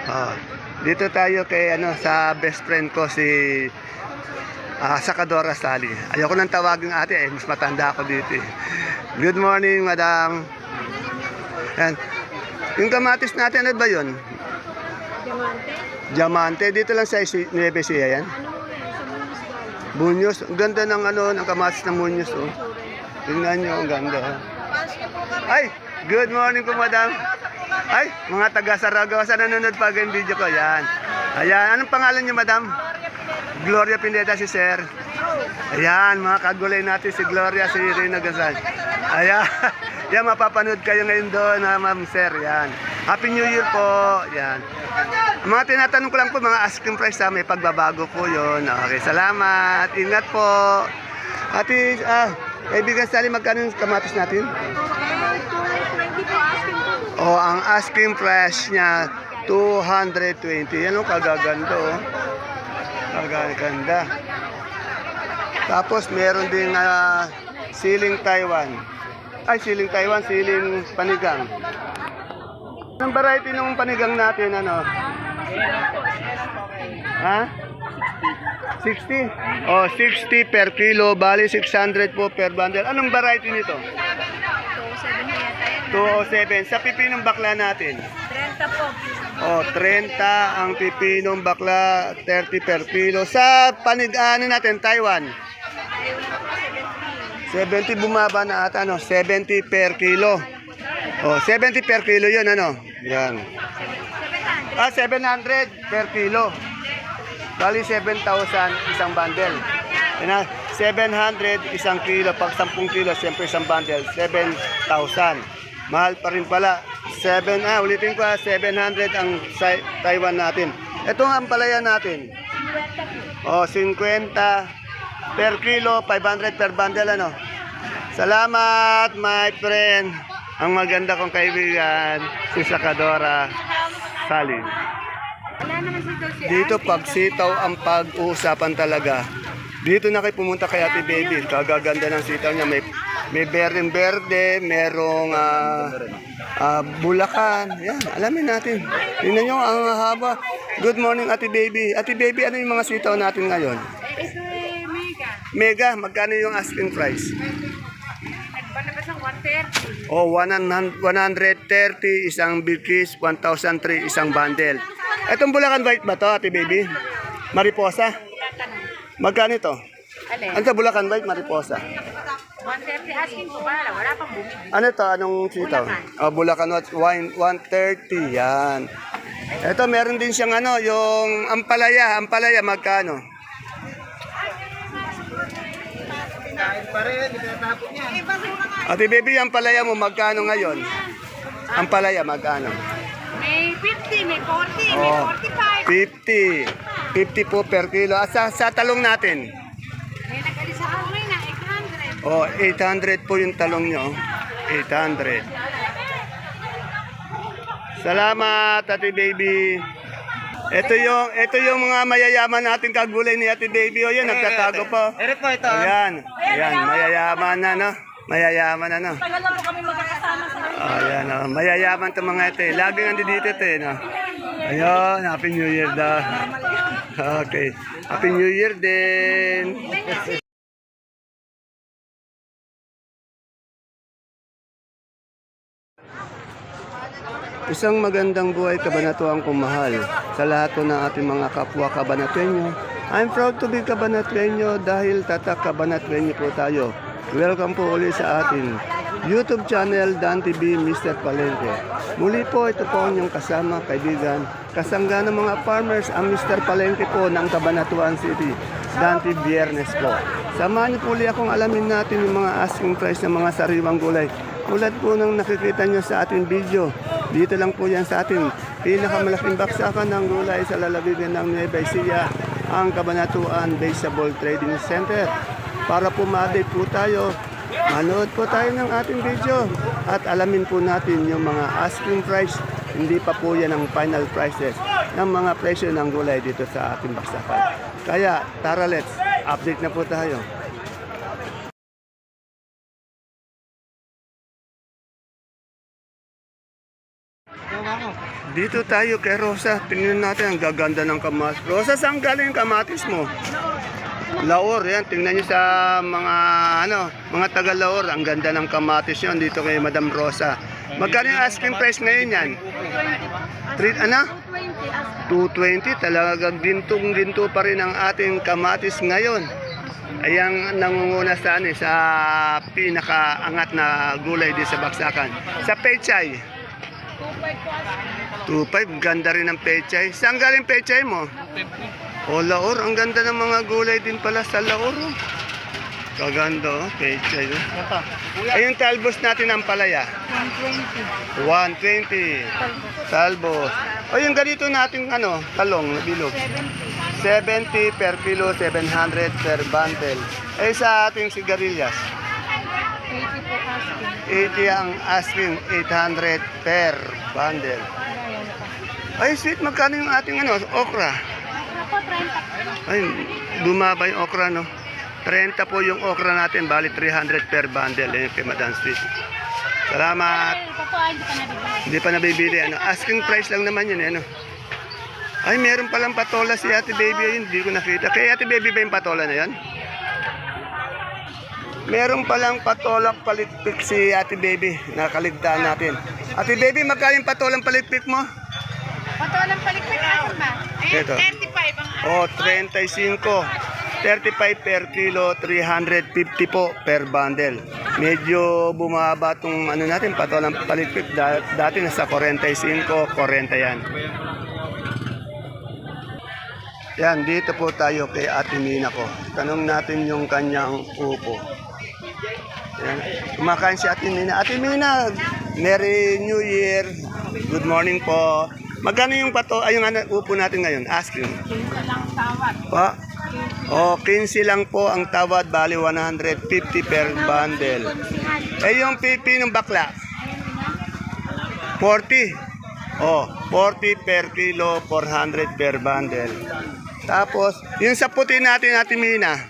Oh, dito tayo kay sa best friend ko si Sakadora Sally. Ayoko nang tawagin ate mas matanda ako dito. Good morning, madam. Yan. Yung kamatis natin, ano ba yun? Diamante. Diamante. Dito lang sa Nueva Ecija yan. Muñoz. Ang ganda ng ng kamatis ng Muñoz. Oh. Tingnan nyo, ang ganda. Ay, good morning po, madam. Ay, mga taga Saragossa nanonood pa yung video ko. Yan. Ayan, anong pangalan niyo, madam? Gloria Pineda, si sir. Ayan, mga kagulay natin si Gloria, si Rina Gazan. Ayan, yan, mapapanood kayo ngayon doon, ma'am sir. Yan. Happy New Year po. Yan. Mga tinatanong ko lang po, mga asking price may pagbabago po yon. Okay, salamat. Ingat po. Ate, kaibigan Sally, magkano yung kamatis natin? 220 po asking po. Oh, ang asking price niya 220. Yan ang kagaganda oh. Kagaganda. Tapos meron ding siling Taiwan. Ay, siling Taiwan, siling panigang. Ang variety ng panigang natin Ha? 60? Oh, 60 per kilo, bali 600 po per bundle. Anong variety nito? 207 na yata yan. 207. Sa pipinong bakla natin? 30 po. Oh, 30 ang pipinong bakla, 30 per kilo. Sa natin, Taiwan? 70 bumaba na ata, 70 per kilo. Oh, 70 per kilo yun, Yan. 700 per kilo. Bali 7,000 isang bundle. Yan 700 isang kilo. Pag 10 kilo, siyempre isang bundle, 7,000. Mahal pa rin pala. Ulitin ko 700 ang Taiwan natin. Ito ang ampalaya natin. Oh, 50 per kilo, 500 per bundle, Salamat, my friend. Ang maganda kong kaibigan, si Sakadora Sally. Dito pag sitaw ang pag-uusapan talaga. Dito na kayo pumunta kay Ate Baby. Kagaganda ng sitaw niya. May berdeng-berde, merong bulakan. Yan, alamin natin. Tingnan nyo, ang haba. Good morning, Ate Baby. Ate Baby, ano yung mga sitaw natin ngayon? Ito ay mega. Mega, magkano yung asking price? Nagbalabas ng 130. Oh, 130 isang bigkis, 1,003 isang bundle. Etong Bulacan White ba to, Ate Baby? Mariposa? Magkano ito? Alin? Ano to, Bulacan White, Mariposa? 130 asking ko. Wala pang bumili. Ano to, anong sitaw? Oh, Bulacan White, 130, yan. Ito, meron din siyang yung ampalaya. Ampalaya, magkano? Ate Baby, ang palaya mo, magkano ngayon? Ang palaya, magkano? May 50, may 40, may Oh, 45. 50 po per kilo. At sa talong natin? May nag-alis sa kamay na 800. Oh, 800 po yung talong nyo. 800. Salamat, Ate Baby. Ito yung mga mayayaman nating kagulay ni Ate Baby. O yan, nagtatago po. Eret po ito. Ayan, mayayaman na, Mayayaman na, Tagal na po kami magkakasama sa Ayan, mayayaman to mga ito. Lagi nandito ito, Ayun, Happy New Year daw. Okay, Happy New Year din. Isang magandang buhay kabanatuang kumahal sa lahat po ng ating mga kapwa kabanatuenyo. I'm proud to be kabanatuenyo dahil tatak kabanatuenyo po tayo. Welcome po ulit sa ating YouTube channel Dan TV Mr. Palengke. Muli po ito po ang inyong kasama, kaibigan, kasangga ng mga farmers ang Mr. Palengke po ng Cabanatuan City. Dan TV Biyernes po. Samahan niyo po ulit akong alamin natin yung mga asking price ng mga sariwang gulay. Tulad po ng nakikita nyo sa ating video. Dito lang po yan sa ating pinakamalaking baksakan ng gulay sa lalawigan ng Nueva Ecija, ang Cabanatuan Vegetable Trading Center. Para po ma-update po tayo, manood po tayo ng ating video at alamin po natin yung mga asking price. Hindi pa po yan ang final prices ng mga presyo ng gulay dito sa ating baksakan. Kaya tara, let's update na po tayo. Dito tayo kay Rosa. Tingnan natin ang gaganda ng kamatis. Rosa, saan galing yung kamatis mo? Laor, yan. Tingnan nyo sa mga taga Laor. Ang ganda ng kamatis yun dito kay Madam Rosa. Magkano yung asking price ngayon yan? 220. Talagang gintong-ginto pa rin ang ating kamatis ngayon. Ayan nangunguna sa pinakaangat na gulay din sa baksakan. Sa pechay? 2.5. Ganda rin ng pechay. Saan galing pechay mo? O, Laor. Ang ganda ng mga gulay din pala sa Laor. Kaganda, pechay. Ayun, talbos natin ang palaya. 120. Talbos. O, yung ganito natin, talong, bilog. 70 per kilo, 700 per bundle. Eh, sa ating sigarilyas? 80 ang asking, 800 per bundle. Ay, sweet, magkano yung ating okra? Ay, bumaba yung okra, no? 30 po yung okra natin, bali 300 per bundle. Yan kay Madam Sweet. Salamat. Hindi pa nabibili. Asking price lang naman yun. Ay, meron palang patola si Ate Baby. Ayun, hindi ko nakita. Kaya Ate Baby ba yung patola na yan? Meron palang patolang palitpik si Ate Baby. Nakaligtaan natin. Ate Baby, magkano yung patolang palitpik mo? Patolang palikpik, asan ba? Ayun, Ito. 35 ang O, 35. 35 per kilo, 350 po per bundle. Medyo bumaba itong natin, patolang palitpik. Dati nasa 45, 40 yan. Yan, dito po tayo kay Ate Mina ko. Tanong natin yung kanyang upo. Yan. Kumakain si Ate Mina. Ate Mina, Merry New Year. Good morning po. Magkano yung upo natin ngayon? Asking. 15 lang tawad. Pa? O, 15 lang po ang tawad. Bali 150 per bundle. Eh, yung pipi ng bakla? 40. O, 40 per kilo, 400 per bundle. Tapos, yung sa puti natin, Ate Mina.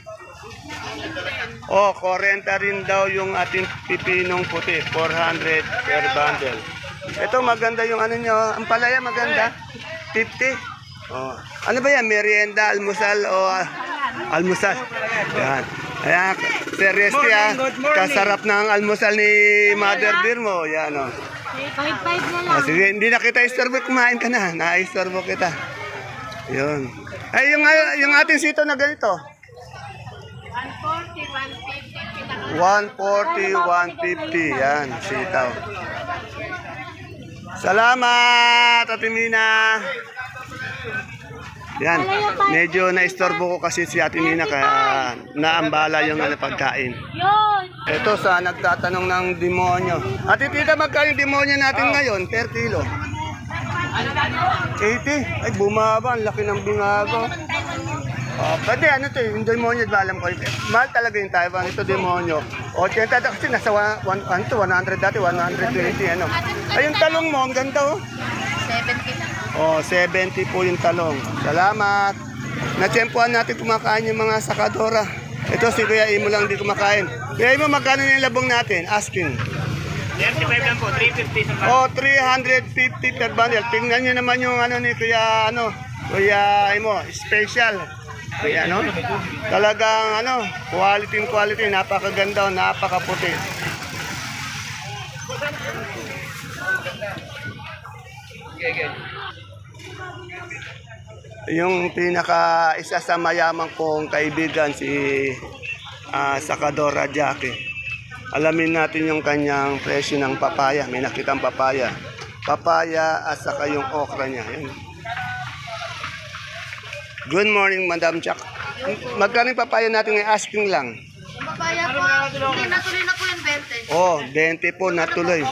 O, 40 rin daw yung ating pipinong puti. 400 per bundle. Ito, maganda yung nyo. Ang palaya, maganda. 50. O, ano ba yan? Merienda, almusal o almusal? Yan. Ayan, seriously kasarap ng almusal ni Mother Dear mo. Yan o. 5 na lang. Sige, hindi na kita istorbo, kumain ka na. Na-istorbo kita. Yun. Ay, yung ating sito na ganito. 140, 150. Yan, sitaw. Salamat, Ate Mina. Yan, medyo na-istorbo ko kasi si Ate Mina kaya naambala yung pagkain. Ito sa nagtatanong ng demonyo. Ate Tita, magkano yung demonyo natin ngayon per kilo? 80? Ay, bumaba. Ang laki ng bingago. Pwede, yung demonyo, alam ko. Mahal talaga yung Taiwan. Ito, demonyo. 80 kasi nasa 100 dati, 120, Ay, yung talong mo, ang ganda, 70 po yung talong. Salamat. Natsempuan natin kumakain yung mga sakadora. Ito, si Kuya Imo lang di kumakain. Kuya Imo, magkano yung labong natin? Asking. 35 lang po, 350 sa O, 350 per bundle. Tingnan nyo naman yung ni Kuya, Kuya Imo, special. Kaya talagang quality, napakaganda, napakaputi. Yung isa sa mayamang kong kaibigan si Sakadora Jackie. Alamin natin yung kanyang presyo ng papaya. May nakitang papaya. Papaya at saka yung okra niya. Yan. Good morning, Madam Jack. Magkano yung papaya natin ngayon? Asking lang. Papaya po, hindi natuloy na po yung 20. Oh, 20 po natuloy.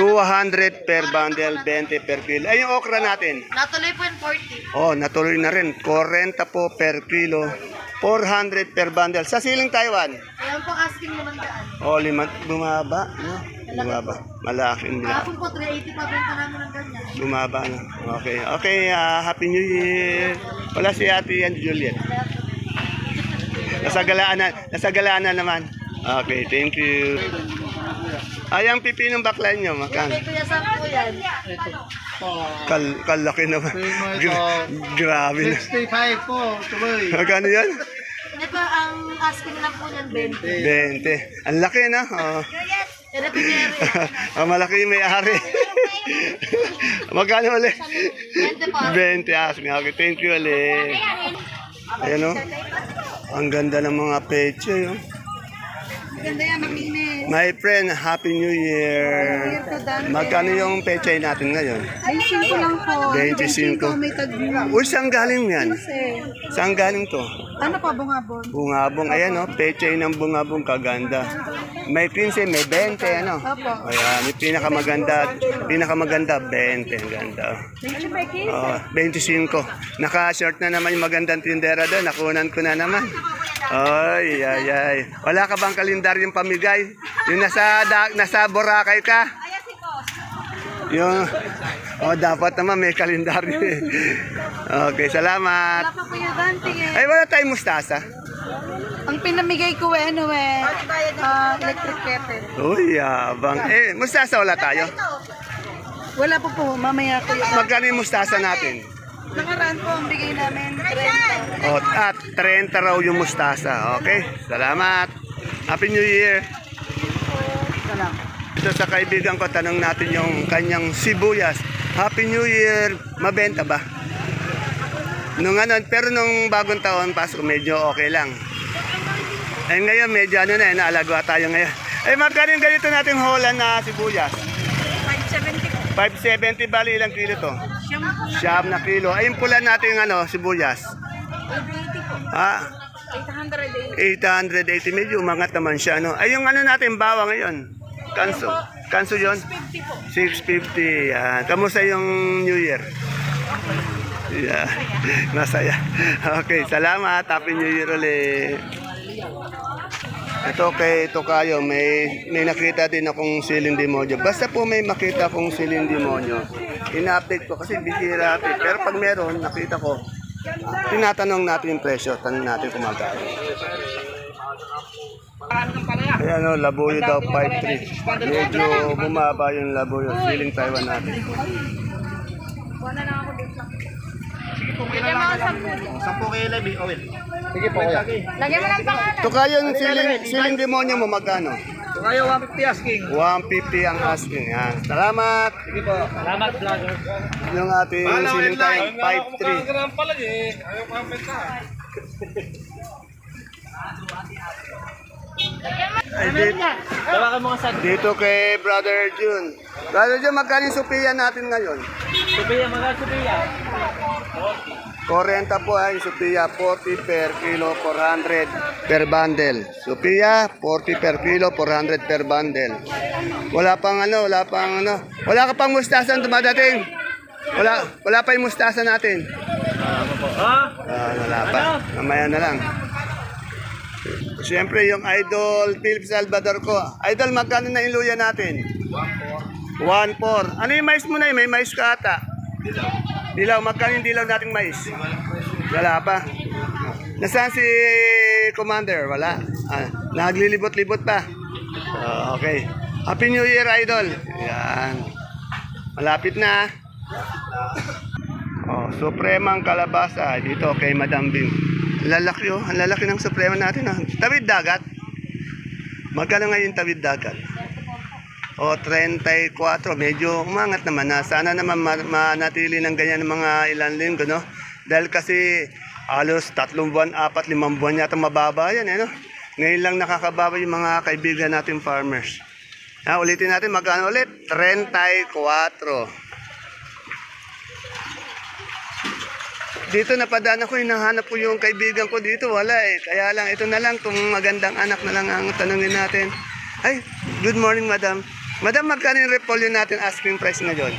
200 per bundle, 20 per kilo. Ay, yung okra natin. Natuloy po yung 40. Oh, natuloy na rin. 40 po per kilo. 400 per bundle. Sa siling Taiwan. Ayan po asking naman daan. Oh, bumaba. No? Bumaba. Malaking bila. Kapag po 380 pa benta namin ng ganyan. Bumaba na. Okay. Okay, Happy New Year. Wala si Ate yan, Juliet. Nasagalaan na naman. Okay, thank you. Ay, ang pipinong bakla nyo, magkano? May kuya saan po yan? po. Kalaki naman. Primo ito. Grabe na. 65 po, tuloy. Magkano yan? Ito ang asking lang po niyan, 20. 20. Ang laki na. Oh. Ito po Jerry. Ang malaki yung may-ari. Magkano ulit? 20 po. 20 asking. Okay, thank you ulit. Ayan o. Ang ganda ng mga peche. Oh. Ganda yan, makinis. My friend, Happy New Year. Magkano yung peche natin ngayon? Ay, 5 lang po. 25. May tag-view. Uy, saan galing yan? Saan galing to? Ano pa, bungabon? Bungabong. Ayan o, peche ng bungabong kaganda. May 15, may 20, ano? Opo. Ayan, yung pinakamaganda, 20. Ang ganda. Thank you, Becky. Oh, 25. Naka-short na naman yung magandang tindera doon. Nakunan ko na naman. Ay, ay, ay. Wala ka bang kalendaryong pamigay? Yung nasa Boracay ka? Yung, oh, dapat naman may kalendaryo eh. Okay, salamat. Wala pa po yung Dante eh. Ay, wala tayong mustasa. Ang pinamigay ko electric kettle. Uy, yabang. Eh, mustasa wala tayo. Wala po po, mamaya ko yung... Magkano yung mustasa natin? Nakaraan po ang bigay namin, 30. Oh, at 30 raw yung mustasa. Okay, salamat. Happy New Year. Ito sa kaibigan ko, tanong natin yung kanyang sibuyas. Happy New Year. Mabenta ba? Pero nung bagong taon, Pasko, medyo okay lang. Eh ngayon, medyo naalagwa tayo ngayon. Eh magkano yung ganito natin Holland na sibuyas? 570 po. 570, bali ilang kilo to? Siyam na kilo. Ay, yung pula natin po. sibuyas. 880. 880. Medyo umangat naman siya. No? Ay, yung natin, bawa ngayon. Kanso yun? 650 po. 650. Yan. Kamusta yung New Year? Yeah. Masaya. Okay, salamat. Happy New Year ulit. Ito kay Tokayo, may nakita din akong siling demonyo. Basta po may makita akong siling demonyo, ina-update ko kasi bihira. Pero pag meron, nakita ko, tinatanong natin yung presyo, tanong natin kung magkano. Ayan o, labuyo daw 5.3. Medyo bumaba yung labuyo, siling Taiwan natin. Lagyan mo ang 10 kayo live, Owen. Sige po, kuya. Lagyan mo ng pangalan. Tokayo, yung siling demonyo mo magkano? Kayo 150 asking. 150 ang asking. Yan. Salamat. Sige po. Salamat, vlogger. Yung ating siling Taiwan, 5.3. Ayaw pa ang penta. Ay, dito kay Brother June. Brother June, magkano yung Sophia natin ngayon? Sophia, mga Sophia. 40 po ay Sophia, 40 per kilo, 400 per bundle. Sophia, 40 per kilo, 400 per bundle. Wala ka pang mustasa dumadating. Wala pa yung mustasa natin. Wala pa. Mamaya na lang. Siyempre yung Idol Philip Salvador ko. Idol, magkano na yung luya natin? 1.4. Ano yung mais mo na yun? May mais ka ata. Dilaw, magkano yung dilaw nating mais? Wala pa. Nasaan si Commander? Wala. Naglilibot-libot pa. Okay. Happy New Year, Idol. Yan. Malapit na. Supremang kalabasa. Dito kay Madam Bing. Lalaki ang lalaki ng suprema natin. Tawid dagat. Magkano ngayon tawid dagat? 34. Medyo umangat naman na. Sana naman manatili ng ganyan mga ilang linggo, no? Dahil kasi halos 3 buwan, 4, 5 buwan yata mababa yan, no? Ngayon lang nakakababa yung mga kaibigan natin farmers. Ulitin natin, magkano ulit? 34. Dito napadaan ako, hinahanap ko yung kaibigan ko dito. Wala eh. Kaya lang, ito na lang, kung magandang anak na lang ang tanungin natin. Ay, good morning, madam. Madam, magkano yung repolyo natin asking price ngayon?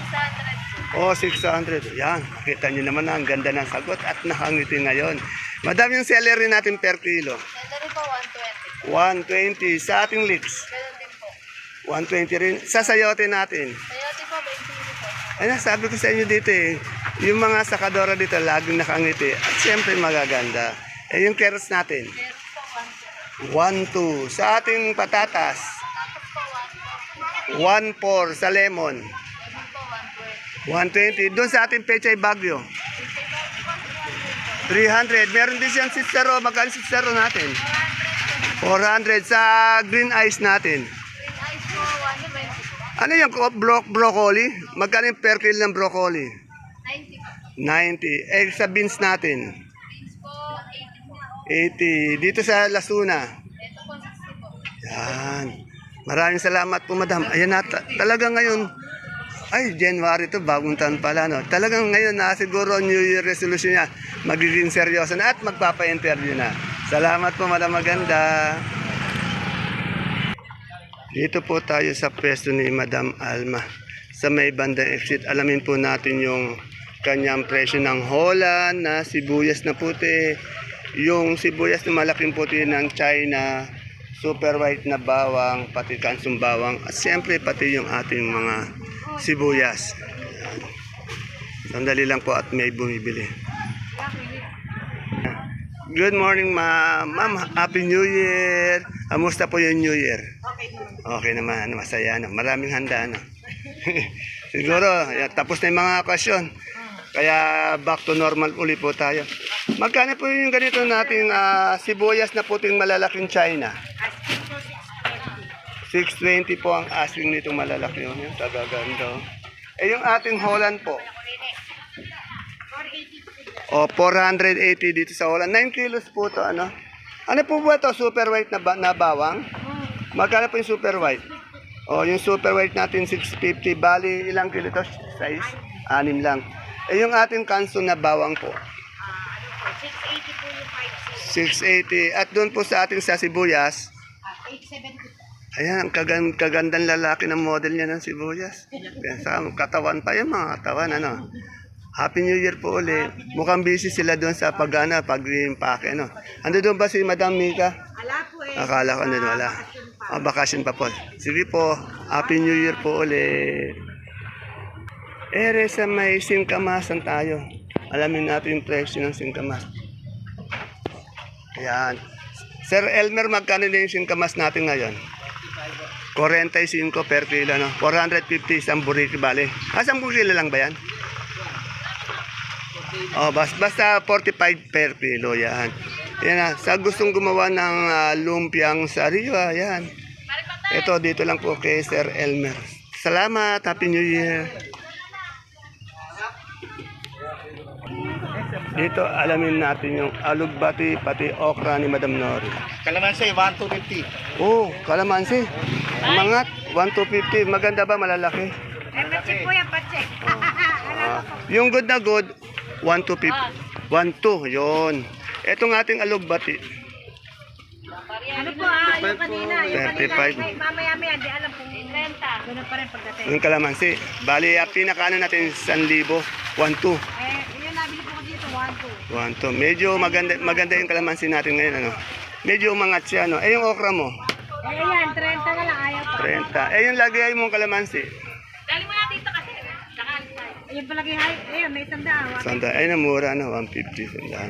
600. Yan, nakita nyo naman ang ganda ng sagot at nakangiti ngayon. Madam, yung celery natin per kilo? Celery po, 120. Sa ating leeks? Ganun din po. 120 rin. Sa sayote natin? Sayote po, 20 po. Ay, sabi ko sa inyo dito eh. Yung mga sakadora dito, laging nakangiti. At siyempre magaganda. Yung carrots natin? Meron po, 1.2. Sa ating patatas? Tapos po, 1.4 sa lemon. Lemon po, 120. Doon sa ating Pechay Bagyo. 300. Meron din siyang sitsaro. Magkano sitsaro natin? 400 sa green ice natin. Ano yung broccoli? Magkano yung per kilo ng broccoli? 90. Eh, sa beans natin? 80. Dito sa Lasuna? Yan. Maraming salamat po, madam. Ayan na, talaga ngayon, ay, January to, bagong taon pala, no? Talagang ngayon na siguro New Year resolution niya, magiging seryoso na at magpapa-interview na. Salamat po, madam maganda. Dito po tayo sa pwesto ni Madam Alma. Sa may bandang exit, alamin po natin yung kanyang presyo ng Holland na sibuyas na puti, yung sibuyas na malaking puti ng China, super white na bawang, pati kansong bawang, at siyempre pati yung ating mga sibuyas. Ayan. Sandali lang po at may bumibili. Good morning, ma'am. Ma'am, Happy New Year. Kamusta po yung New Year? Okay naman, masaya na. Maraming handa na. Siguro, tapos na yung mga okasyon. Kaya back to normal uli po tayo. Magkano po yung ganito nating sibuyas na puting malalaking China? 620 po ang asking nitong malalaki yun. Yung tagaganda. Eh yung ating Holland po. O 480 dito sa Holland. 9 kilos po to ano. Ano po ba to? Super white na bawang? Magkano po yung super white? O yung super white natin 650. Bali ilang kilo to? Size? 6 lang. Eh yung ating kanso na bawang po. 680 po yung 680. At doon po sa ating sa sibuyas. 870. Ayan, ang kagandang lalaki ng model niya ng sibuyas. Yan, sa katawan pa yung mga katawan, ano. Happy New Year po ulit. Mukhang busy sila doon sa pag-impake, ano. Ando doon ba si Madam Mika? Ala po eh. Akala ko nandun, wala. Bakasyon pa po. Sige po, Happy New Year po ulit. Ere sa may singkamasan tayo. Alamin natin yung presyo ng singkamas. Ayan. Sir Elmer, magkano na yung singkamas natin ngayon? 45 per kilo, no? 450 isang buriki, bale. Asang kilo lang ba yan? Oh, basta 45 per kilo, yan. Yan na, sa gustong gumawa ng lumpiang sariwa, yan. Ito, dito lang po kay Sir Elmer. Salamat, Happy New Year. Dito, alamin natin yung alugbati, pati okra ni Madam Nori. Kalamansi, 1,250. Oh, kalamansi. Mangat, 1,250. Maganda ba, malalaki? Eh, patsik po yan, patsik. Yung good na good, 1,250. 1,2, yun. Etong ating alugbati, Ano po yung kanina, 35. mamaya-maya, di alam kung 30. Ganun pa rin pagdating. Yung kalamansi. Bali, pinakaano natin, 1,000, 1,2. Yung nabili po ko dito, 1, 2. 1,2. Medyo maganda yung kalamansi natin ngayon, ano. Medyo umangat siya, ano. Eh, yung okra mo, Ayan, 30 na lang, ayaw pa. 30. Eh, yung lagay mong kalamansi, Dali mo na dito kasi. Ayun palagi, ayun, may tandaan. sanda. Ay, namura, ano, 150. Sandaan.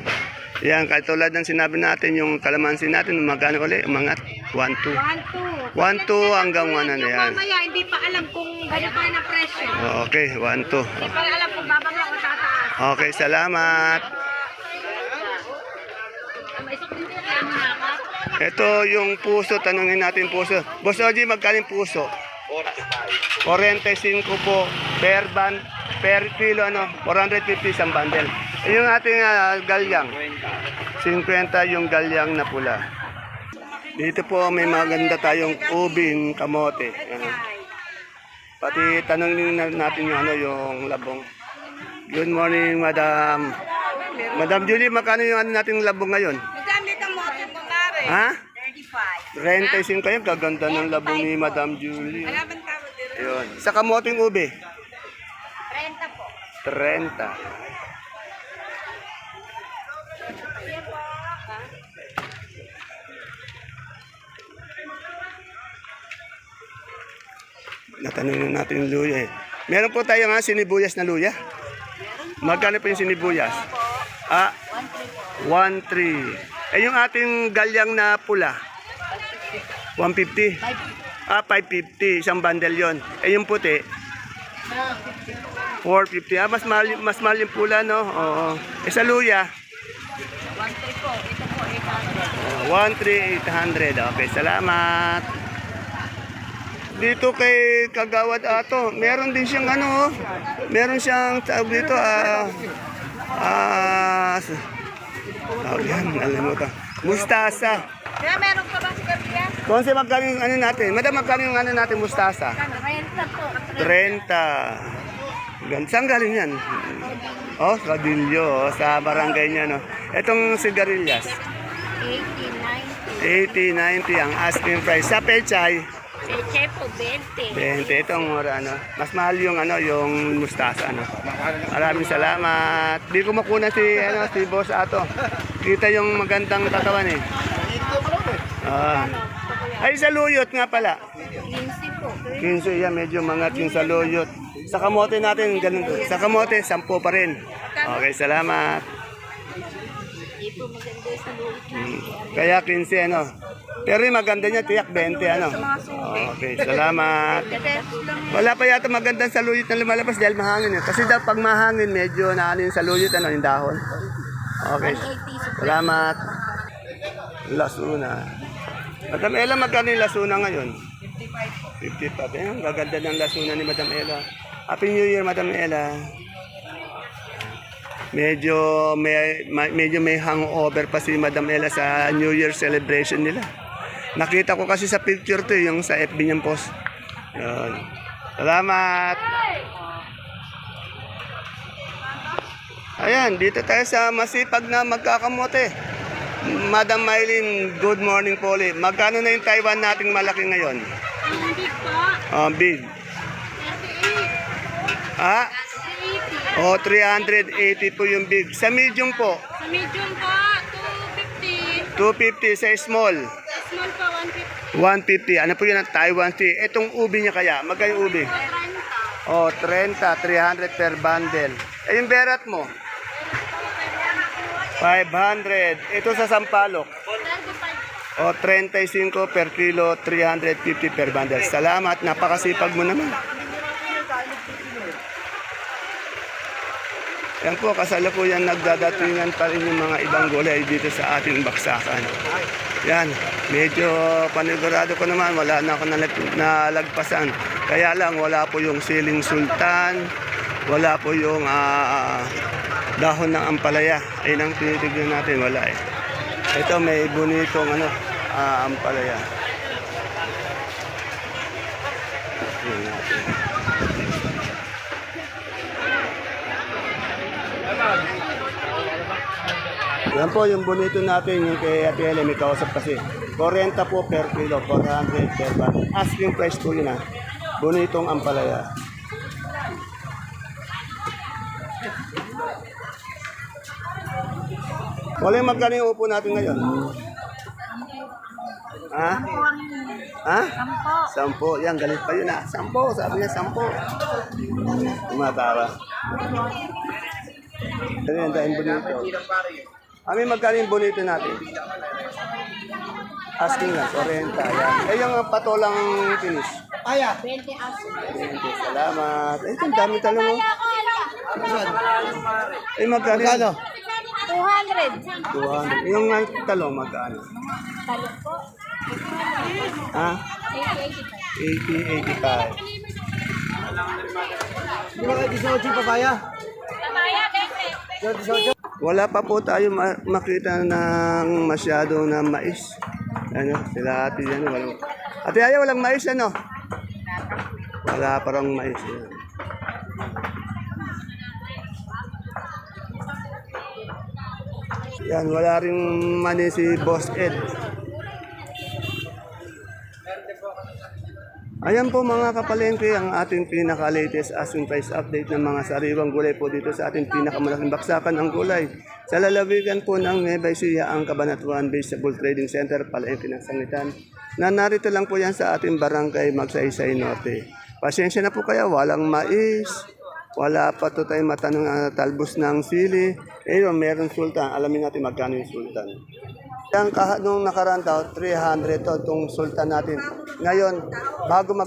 Yan, katulad ng sinabi natin, yung kalamansi natin, magkano ulit, umangat, 1,2. 1, 2. 1,2 hanggang 1 na yan. Mamaya, hindi pa alam kung gano'n pa rin ang presyo. Okay, 1,2. Hindi pa alam kung bababa o tataas. Okay, salamat. Ito yung puso, tanungin natin puso. Boss Oji, magkano yung puso? 45 po per kilo, ano, 450 isang bundle. Yung ating galyang, 50 yung galyang na pula. Dito po may maganda tayong ubing kamote. Ano. Pati tanongin natin yung, ano, yung labong. Good morning, Madam. Madam Julie, magkano yung ano nating labong ngayon? Madami kang moto po na rin. Ha? 35. 35 kayo, gaganda ng labong ni Madam Julie. Alaban ka mo dito. Ayun. Sa kamoting ube, 30 po. 30. Natanong natin yung luya eh. Meron po tayo nga sinibuyas na luya. Magkano po yung sinibuyas? 1,3. Eh yung ating galyang na pula? 150. 550. Isang bundle yon. Eh yung puti? 450. Ah, mas mahal yung pula, no? Oo. Eh, sa luya? 1.3 po. Ito po, 800. 1,3,800. Okay, salamat. Dito kay Kagawad Ato, meron din siyang ano, oh. Meron siyang tawag dito, yan, alam mo ito. Mustasa. Kaya meron pa bang sigarilyas? Kung magkano yung ano natin? Madam, magkano yung ano natin, mustasa? 30 po. 30. Saan galing yan? Oh, Cadillo, oh, sa barangay niya, no? Itong sigarilyas. 80, 80, 90 ang asking price. Sa pechay, 90. Peche po, 20. 20. Itong ano, mas mahal yung ano, yung mustasa, ano. Maraming salamat. Di ko makuna si Boss Ato. Kita yung magandang katawan eh. Ay, sa luyot nga pala. 15 po. 15 yan, medyo mga 15 sa luyot. Sa kamote natin, ganun. Sa kamote, 10 pa rin. Okay, salamat. Hindi po maganda sa luwit natin. Kaya 15, ano. Pero yung maganda niya, tiyak 20, ano. Okay, salamat. Wala pa yata magandang saluyot na lumalabas dahil mahangin. Kasi daw pag mahangin, medyo naanin sa luyot, ano, yung dahon. Okay, salamat. Lasuna. Madam Ella, magkano yung lasuna ngayon? 55. 55. Ang gaganda ng lasuna ni Madam Ella. Happy New Year, Madam Ella. Medyo may hangover pa si Madam Ella sa New Year celebration nila. Nakita ko kasi sa picture to, yung sa FB niyang post. Yun. Salamat. Ayan, dito tayo sa masipag na magkakamote. Madam Mylene, good morning po ulit. Magkano na yung Taiwan nating malaki ngayon? Hindi po. Big. 38. Ah? 380 po yung big. Sa medium po? Sa medium po, 250. 250 sa small. Sa small po, 150. 150. Ano po yun ang Taiwan tea? Itong ubi niya kaya? Magkano yung ubi? 30. 30. 300 per bundle. Eh, yung berat mo? 500. Ito sa Sampalok? 35. 35 per kilo, 350 per bundle. Salamat. Napakasipag mo naman. Yan po, kasalukuyan nagdadatingan pa rin yung mga ibang gulay dito sa ating baksakan. Yan, medyo panigurado ko naman, wala na ako nalagpasan. Kaya lang, wala po yung siling sultan, wala po yung dahon ng ampalaya. Ayun ang tinitignan natin, wala eh. Ito may bonitong ampalaya. Yan natin. Yan po yung bonito natin, yung kay Ate Ele, may kausap kasi. 40 po per kilo, 400 per bag. Asking price po yun bonitong ampalaya. Wala yung magkano yung upo natin ngayon? Ha? Ha? 10. Yan, galit pa yun 10. Sabi niya 10. Tumatawa. Ano yan, dahil bonito. May magkano yung bonito natin? Asking lang, 40. Yan. Eh, yung patolang finish. 20 aso. Salamat. Eh, ito, dami talong. Eh, magkano? 200. 200. Yung talong, magkano? Talong po. Ha? 80, 85. 80, 85. Di ba kayo gusto yung papaya? Wala pa po tayo makita ng masyado na mais. Ano, sila ate yan. Ate Aya, walang mais ano? Wala parang mais yan. Yan, wala rin mani si Boss Ed. Ayan po mga kapalengke ang ating pinaka-latest asking price update ng mga sariwang gulay po dito sa ating pinakamalaking baksakan ng gulay. Sa lalawigan po ng Nueva Ecija, ang Cabanatuan Vegetable Trading Center, Palengke ng Sangitan, na narito lang po yan sa ating barangay Magsaysay Norte. Pasensya na po kaya, walang mais, wala pa to tayo matanong talbos ng sili. Meron sultan, alamin natin magkano yung sultan. Nung nakaraan daw, 300 to itong sultan natin. Ngayon, bagong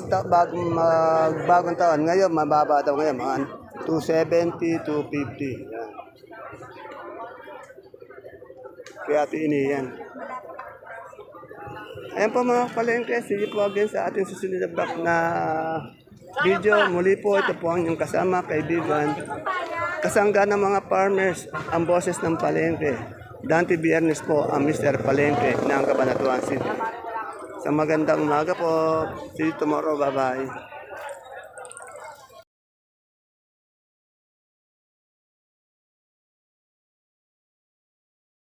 taon, ngayon mababa daw ngayon, mga 270, 250. Yan. Kaya ini yan. Ayan po mga palengke, see you po again sa ating susunod na vlog na video. Muli po, ito po ang inyong kasama, kaibigan. Kasangga ng mga farmers, ang boses ng palengke. Dante Biernes po, ang Mr. Palengke ng Cabanatuan City. Sa magandang umaga po. See you tomorrow. Bye-bye.